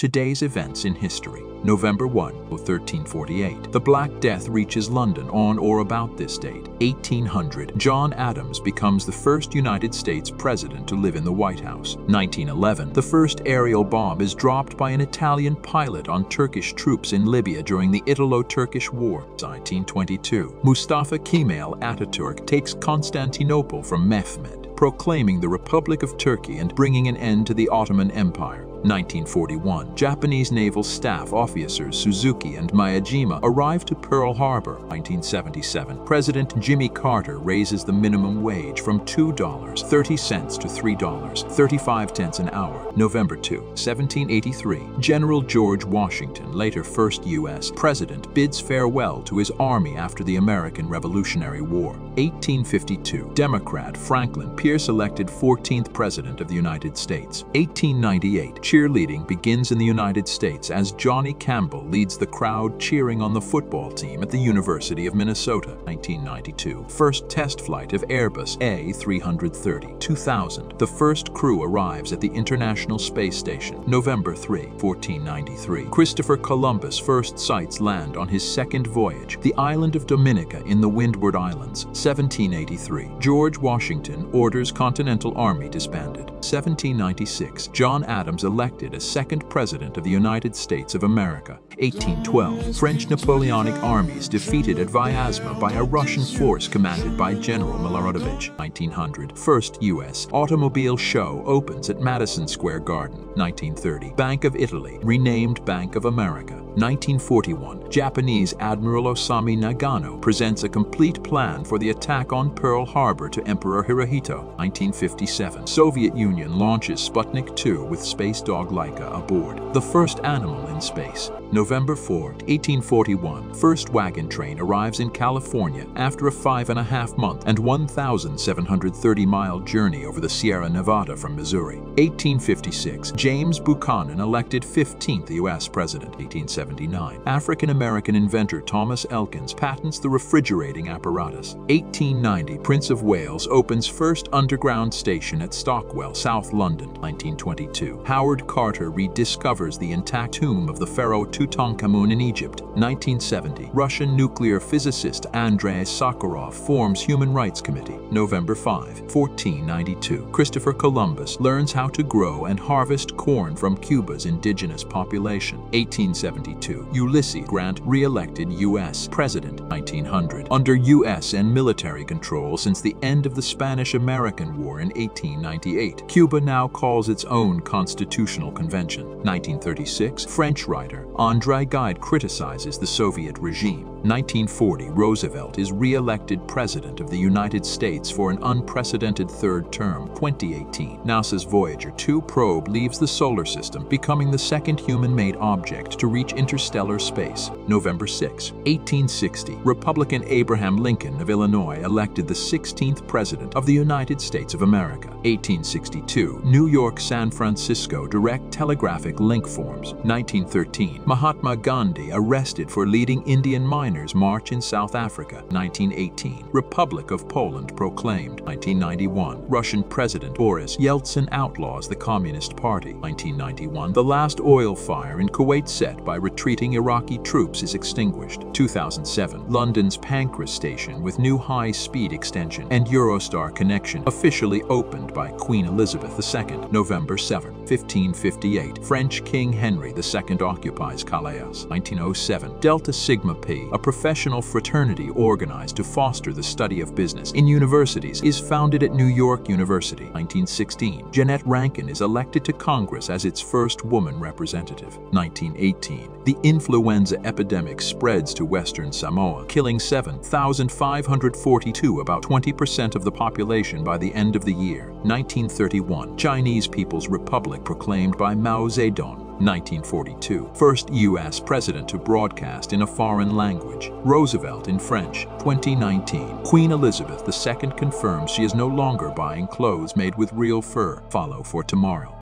Today's events in history. November 1, 1348. The Black Death reaches London on or about this date. 1800. John Adams becomes the first United States president to live in the White House. 1911. The first aerial bomb is dropped by an Italian pilot on Turkish troops in Libya during the Italo-Turkish War. 1922. Mustafa Kemal Ataturk takes Constantinople from Mehmed, proclaiming the Republic of Turkey and bringing an end to the Ottoman Empire. 1941. Japanese naval staff officers Suzuki and Miyajima arrive to Pearl Harbor. 1977. President Jimmy Carter raises the minimum wage from $2.30 to $3.35 an hour. November 2, 1783. General George Washington, later first U.S. president, bids farewell to his army after the American Revolutionary War. 1852. Democrat Franklin Pierce elected 14th President of the United States. 1898. Cheerleading begins in the United States as Johnny Campbell leads the crowd cheering on the football team at the University of Minnesota. 1992. First test flight of Airbus A330. 2000. The first crew arrives at the International Space Station. November 3, 1493. Christopher Columbus first sights land on his second voyage, the island of Dominica in the Windward Islands. 1783. George Washington orders Continental Army disbanded. 1796. John Adams elected as second president of the United States of America. 1812. French Napoleonic armies defeated at Vyazma by a Russian force commanded by General Miloradovich. 1900. First U.S. automobile show opens at Madison Square Garden. 1930. Bank of Italy, renamed Bank of America. 1941. Japanese Admiral Osamu Nagano presents a complete plan for the attack on Pearl Harbor to Emperor Hirohito. 1957. Soviet Union launches Sputnik 2 with space dog Laika aboard, the first animal in space. November 4, 1841. First wagon train arrives in California after a 5.5-month and 1,730-mile journey over the Sierra Nevada from Missouri. 1856. James Buchanan elected 15th U.S. President. 1879. African-American inventor Thomas Elkins patents the refrigerating apparatus. 1890. Prince of Wales opens first underground station at Stockwell, South London. 1922. Howard Carter rediscovers the intact tomb of the pharaoh Tutankhamun in Egypt. 1970. Russian nuclear physicist Andrei Sakharov forms Human Rights Committee. November 5, 1492. Christopher Columbus learns how to grow and harvest corn from Cuba's indigenous population. 1872. Ulysses Grant re-elected U.S. President. 1900. Under U.S. and military control since the end of the Spanish-American War in 1898, Cuba now calls its own constitutional convention. 1936. French writer André Gide criticizes the Soviet regime. 1940. Roosevelt is re-elected President of the United States for an unprecedented third term. 2018. NASA's Voyager 2 probe leaves the solar system, becoming the second human-made object to reach interstellar space. November 6, 1860. Republican Abraham Lincoln of Illinois elected the 16th President of the United States of America. 1862. New York-San Francisco direct telegraphic link forms. 1913. Mahatma Gandhi arrested for leading Indian miners' march in South Africa. 1918. Republic of Poland proclaimed. 1991. Russian President Boris Yeltsin outlaws the Communist Party. 1991. The last oil fire in Kuwait set by retreating Iraqi troops is extinguished. 2007. London's Pancras Station with new high-speed extension and Eurostar connection officially opened by Queen Elizabeth II. November 7, 1558. French King Henry II occupies Calais. 1907. Delta Sigma Pi, a professional fraternity organized to foster the study of business in universities, is founded at New York University. 1916. Jeannette Rankin is elected to Congress as its first woman representative. 1918. The influenza epidemic spreads to Western Samoa, killing 7,542, about 20% of the population by the end of the year. 1931. Chinese People's Republic proclaimed by Mao Zedong. 1942. First U.S. president to broadcast in a foreign language. Roosevelt in French. 2019. Queen Elizabeth II confirms she is no longer buying clothes made with real fur. Follow for tomorrow.